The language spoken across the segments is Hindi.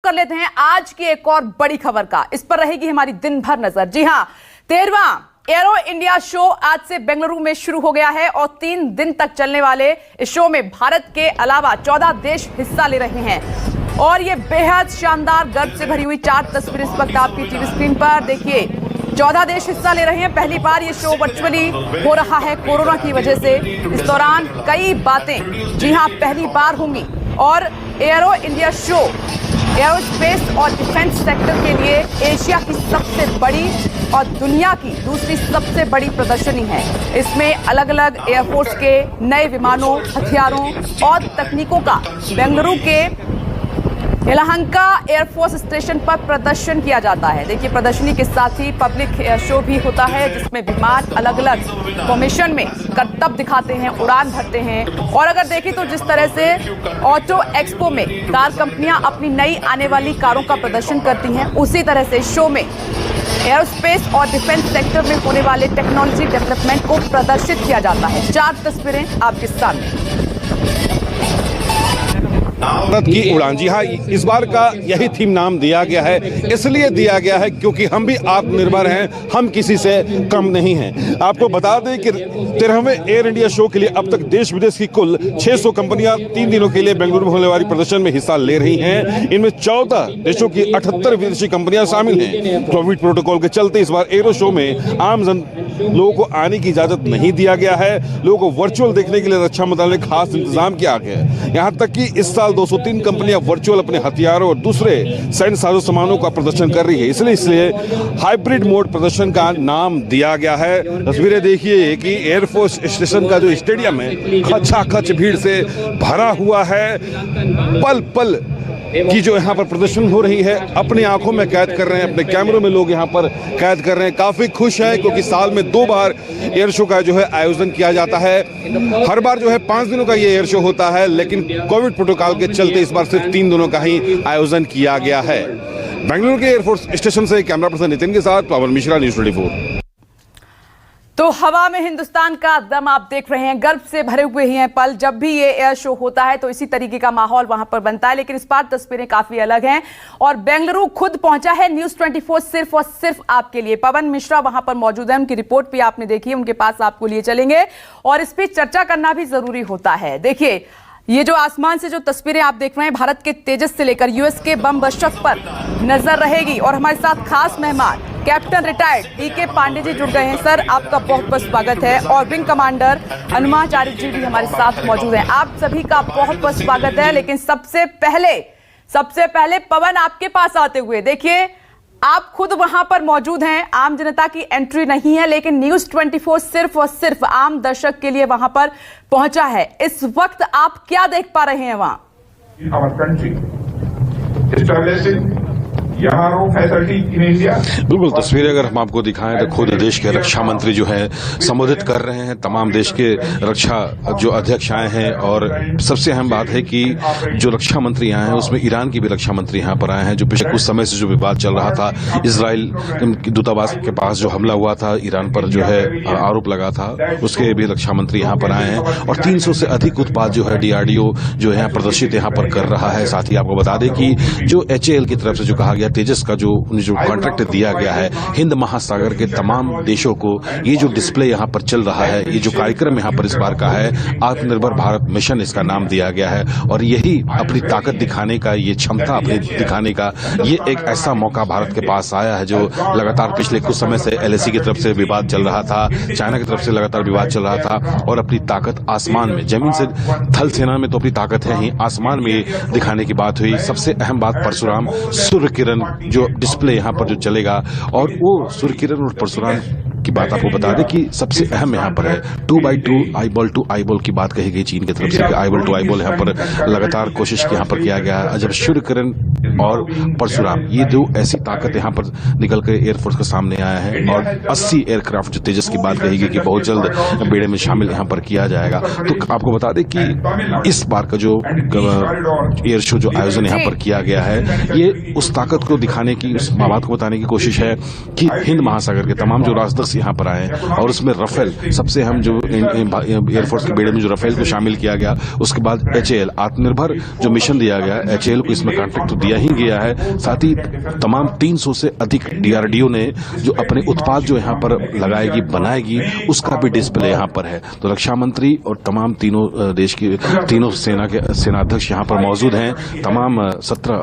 कर लेते हैं आज की एक और बड़ी खबर का। इस पर रहेगी हमारी दिन भर नजर। जी हां, 13वां एरो इंडिया शो आज से बेंगलुरु में शुरू हो गया है और 3 दिन तक चलने वाले इस शो में भारत के अलावा 14 देश हिस्सा ले रहे हैं और ये बेहद शानदार गर्व से भरी हुई 4 तस्वीरें इस वक्त आपकी टीवी स्क्रीन पर देखिए। 14 देश हिस्सा ले रहे हैं। पहली बार ये शो वर्चुअली हो रहा है कोरोना की वजह से। इस दौरान कई बातें जी हां पहली बार होंगी और एरो इंडिया शो एरोस्पेस और डिफेंस सेक्टर के लिए एशिया की सबसे बड़ी और दुनिया की दूसरी सबसे बड़ी प्रदर्शनी है। इसमें अलग अलग एयरफोर्स के नए विमानों, हथियारों और तकनीकों का बेंगलुरु के यलहंका एयरफोर्स स्टेशन पर प्रदर्शन किया जाता है। देखिए, प्रदर्शनी के साथ ही पब्लिक शो भी होता है जिसमें विमान अलग अलग फॉर्मेशन में करतब दिखाते हैं, उड़ान भरते हैं। और अगर देखें तो जिस तरह से ऑटो एक्सपो में कार कंपनियां अपनी नई आने वाली कारों का प्रदर्शन करती हैं, उसी तरह से शो में एरोस्पेस और डिफेंस सेक्टर में होने वाले टेक्नोलॉजी डेवलपमेंट को प्रदर्शित किया जाता है। 4 तस्वीरें आपके सामने। भारत की उड़ान, जी हाँ, इस बार का यही थीम नाम दिया गया है। इसलिए दिया गया है क्योंकि हम भी आत्मनिर्भर हैं, हम किसी से कम नहीं हैं। आपको बता दें कि 13वें एयर इंडिया शो के लिए अब तक देश विदेश की कुल 600 कंपनियां 3 दिनों के लिए बेंगलुरु में होने वाली प्रदर्शन में हिस्सा ले रही हैं। इनमें 14 देशों की 78 विदेशी कंपनियां शामिल हैं। कोविड प्रोटोकॉल के चलते इस बार एरो शो में आम जन लोगों को आने की इजाजत नहीं दिया गया है। लोगों को वर्चुअल देखने के लिए रक्षा मंत्रालय ने खास इंतजाम किया गया है। यहाँ तक कि इस साल 203 कंपनियां वर्चुअल अपने हथियारों और दूसरे सैन्य साजो सामानों का प्रदर्शन कर रही है। इसलिए हाइब्रिड मोड प्रदर्शन का नाम दिया गया है। तस्वीरें देखिए कि एयरफोर्स स्टेशन का जो स्टेडियम है खचाखच भीड़ से भरा हुआ है। पल पल की जो यहाँ पर प्रदर्शन हो रही है अपनी आंखों में कैद कर रहे हैं, अपने कैमरों में लोग यहाँ पर कैद कर रहे हैं। काफी खुश हैं क्योंकि साल में 2 बार एयर शो का जो है आयोजन किया जाता है। हर बार जो है 5 दिनों का ये एयर शो होता है, लेकिन कोविड प्रोटोकॉल के चलते इस बार सिर्फ 3 दिनों का ही आयोजन किया गया है। बेंगलुरु के एयरफोर्स स्टेशन से कैमरा पर्सन नितिन के साथ पवन मिश्रा, न्यूज़ 24। तो हवा में हिंदुस्तान का दम आप देख रहे हैं। गर्व से भरे हुए ही हैं पल। जब भी ये एयर शो होता है तो इसी तरीके का माहौल वहां पर बनता है, लेकिन इस बार तस्वीरें काफी अलग हैं और बेंगलुरु खुद पहुंचा है न्यूज़ 24 सिर्फ और सिर्फ आपके लिए। पवन मिश्रा वहां पर मौजूद है, उनकी रिपोर्ट भी आपने देखी है, उनके पास आपको लिए चलेंगे और इस पर चर्चा करना भी जरूरी होता है। देखिए, ये जो आसमान से जो तस्वीरें आप देख रहे हैं, भारत के तेजस से लेकर यूएस के बम वर्षक पर नजर रहेगी और हमारे साथ खास मेहमान captain retired DK Pandey ji जुड़ गए हैं। सर, आपका बहुत बहुत स्वागत है और विंग कमांडर हनुमाचार्य जी भी हमारे साथ मौजूद हैं। आप सभी का बहुत बहुत स्वागत है। लेकिन सबसे पहले पवन, आपके पास आते हुए, देखिए आप खुद वहां पर मौजूद हैं, आम जनता की एंट्री नहीं है, लेकिन न्यूज़ 24 सिर्फ और सिर्फ आम दर्शक के लिए वहां पर पहुंचा है। इस वक्त आप क्या देख पा रहे हैं वहां? बिल्कुल, तस्वीरें अगर हम आपको दिखाएं तो खुद देश के रक्षा मंत्री जो है संबोधित कर रहे हैं। तमाम देश के रक्षा जो अध्यक्ष आए हैं और सबसे अहम बात है कि जो रक्षा मंत्री आए हैं उसमें ईरान की भी रक्षा मंत्री यहाँ पर आए हैं। जो पिछले कुछ समय से जो विवाद चल रहा था, इजराइल दूतावास के पास जो हमला हुआ था, ईरान पर जो है आरोप लगा था, उसके भी रक्षा मंत्री यहाँ पर आए हैं और 300 से अधिक उत्पाद जो है DRDO जो है प्रदर्शित यहाँ पर कर रहा है। साथ ही आपको बता दें कि जो HAL की तरफ से जो कहा गया तेजस का जो कॉन्ट्रैक्ट दिया गया है हिंद महासागर के तमाम देशों को, ये जो डिस्प्ले यहाँ पर चल रहा है, ये जो कार्यक्रम यहाँ पर इस बार का है, आत्मनिर्भर भारत मिशन इसका नाम दिया गया है और यही अपनी ताकत दिखाने का, ये क्षमता अपनी दिखाने का ये एक ऐसा मौका भारत के पास आया है। जो लगातार पिछले कुछ समय से LAC की तरफ से विवाद चल रहा था, चाइना की तरफ से लगातार विवाद चल रहा था और अपनी ताकत आसमान में, जमीन से थल सेना में तो अपनी ताकत है ही, आसमान में दिखाने की बात हुई। सबसे अहम बात परशुराम सूर्य किरण जो डिस्प्ले यहाँ पर जो चलेगा और वो सूर्य किरण और परशुराम की बात आपको बता दें कि सबसे अहम यहाँ पर है 2x2 eyeball to eyeball की बात कही गई चीन की तरफ से। eyeball to eyeball यहाँ पर लगातार कोशिश यहाँ पर किया गया है। जब सूर्य किरण और परशुराम, ये 2 ऐसी ताकत यहाँ पर निकल कर एयरफोर्स के सामने आया है और 80 एयरक्राफ्ट जो तेजस की बात कही गई कि बहुत जल्द बेड़े में शामिल यहाँ पर किया जाएगा। तो आपको बता दें कि इस बार का जो एयर शो जो आयोजन यहाँ पर किया गया है, ये उस ताकत को दिखाने की, उस बात को बताने की कोशिश है कि हिंद महासागर के तमाम जो राजदक्षी एयरफोर्स यहाँ पर आए और उसमें राफेल सबसे अहम जो एयरफोर्स के बेड़े में जो राफेल को शामिल किया गया, उसके बाद HAL आत्मनिर्भर जो मिशन दिया गया, HAL को इसमें कॉन्ट्रैक्ट तो दिया ही गया है, साथ ही तमाम 300 से अधिक DRDO ने जो अपने उत्पाद जो यहाँ पर लगाएगी बनाएगी उसका भी डिस्प्ले यहाँ पर है। तो रक्षा मंत्री और तमाम तीनों देश की तीनों सेना के सेनाध्यक्ष यहाँ पर मौजूद हैं, तमाम 17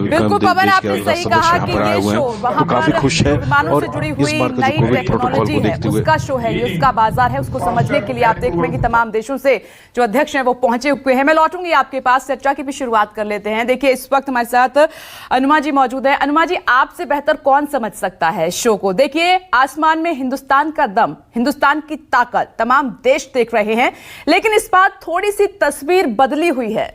देश के सदस्य यहाँ पर आए हुए हैं, तो काफी खुश है। और इस बार का जो कोविड प्रोटोकॉल को देखते हुए उसका शो है, ये उसका बाजार है, उसको समझने के लिए आप देख रहे हैं कि तमाम देशों से जो अध्यक्ष हैं वो पहुंचे हुए हैं। मैं लौटूंगी आपके पास, चर्चा की भी शुरुआत कर लेते हैं। देखिए इस वक्त हमारे साथ अनुमा जी मौजूद है। अनुमा जी, आपसे बेहतर कौन समझ सकता है शो को? देखिए आसमान में हिंदुस्तान का दम, हिंदुस्तान की ताकत तमाम देश देख रहे हैं, लेकिन इस बार थोड़ी सी तस्वीर बदली हुई है।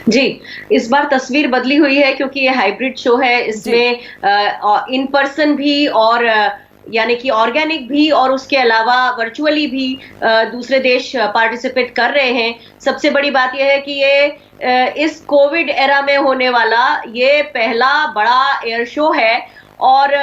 जी, इस बार तस्वीर बदली हुई है क्योंकि ये हाइब्रिड शो है। इसमें इन पर्सन भी और यानी कि ऑर्गेनिक भी और उसके अलावा वर्चुअली भी दूसरे देश पार्टिसिपेट कर रहे हैं। सबसे बड़ी बात यह है कि ये इस कोविड एरा में होने वाला ये पहला बड़ा एयर शो है और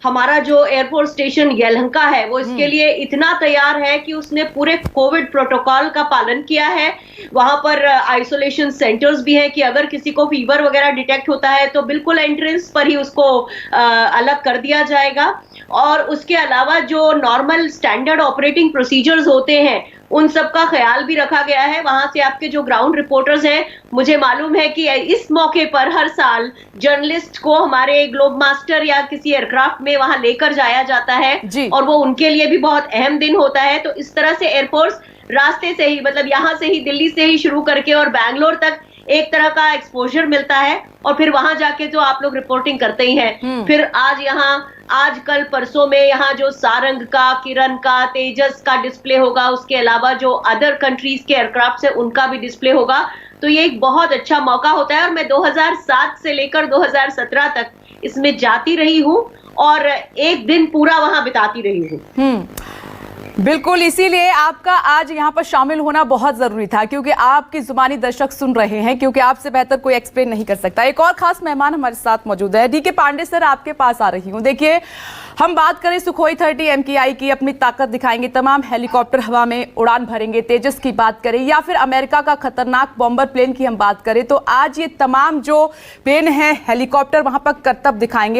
हमारा जो एयरफोर्स स्टेशन यलहंका है वो इसके लिए इतना तैयार है कि उसने पूरे कोविड प्रोटोकॉल का पालन किया है। वहां पर आइसोलेशन सेंटर्स भी हैं कि अगर किसी को फीवर वगैरह डिटेक्ट होता है तो बिल्कुल एंट्रेंस पर ही उसको अलग कर दिया जाएगा। और उसके अलावा जो नॉर्मल स्टैंडर्ड ऑपरेटिंग प्रोसीजर्स होते हैं उन सब का ख्याल भी रखा गया है। वहां से आपके जो ग्राउंड रिपोर्टर्स हैं, मुझे मालूम है कि इस मौके पर हर साल जर्नलिस्ट को हमारे ग्लोब मास्टर या किसी एयरक्राफ्ट में वहां लेकर जाया जाता है और वो उनके लिए भी बहुत अहम दिन होता है। तो इस तरह से एयरफोर्स रास्ते से ही, मतलब यहाँ से ही, दिल्ली से ही शुरू करके और बैंगलोर तक एक तरह का एक्सपोजर मिलता है और फिर वहां जाके जो आप लोग रिपोर्टिंग करते ही हैं। फिर आज कल परसों में यहाँ जो सारंग का, किरण का, तेजस का डिस्प्ले होगा, उसके अलावा जो अदर कंट्रीज के एयरक्राफ्ट है उनका भी डिस्प्ले होगा। तो ये एक बहुत अच्छा मौका होता है और मैं 2007 से लेकर 2017 तक इसमें जाती रही हूँ और एक दिन पूरा वहां बिताती रही हूँ। बिल्कुल, इसीलिए आपका आज यहाँ पर शामिल होना बहुत जरूरी था, क्योंकि आपकी जुबानी दर्शक सुन रहे हैं, क्योंकि आपसे बेहतर कोई एक्सप्लेन नहीं कर सकता। एक और खास मेहमान हमारे साथ मौजूद है। DK पांडे सर, आपके पास आ रही हूँ। देखिए हम बात करें सुखोई 30 MKI की, अपनी ताकत दिखाएंगे, तमाम हेलीकॉप्टर हवा में उड़ान भरेंगे, तेजस की बात करें या फिर अमेरिका का खतरनाक बॉम्बर प्लेन की हम बात करें, तो आज ये तमाम जो प्लेन है, हेलीकॉप्टर, वहां पर करतब दिखाएंगे।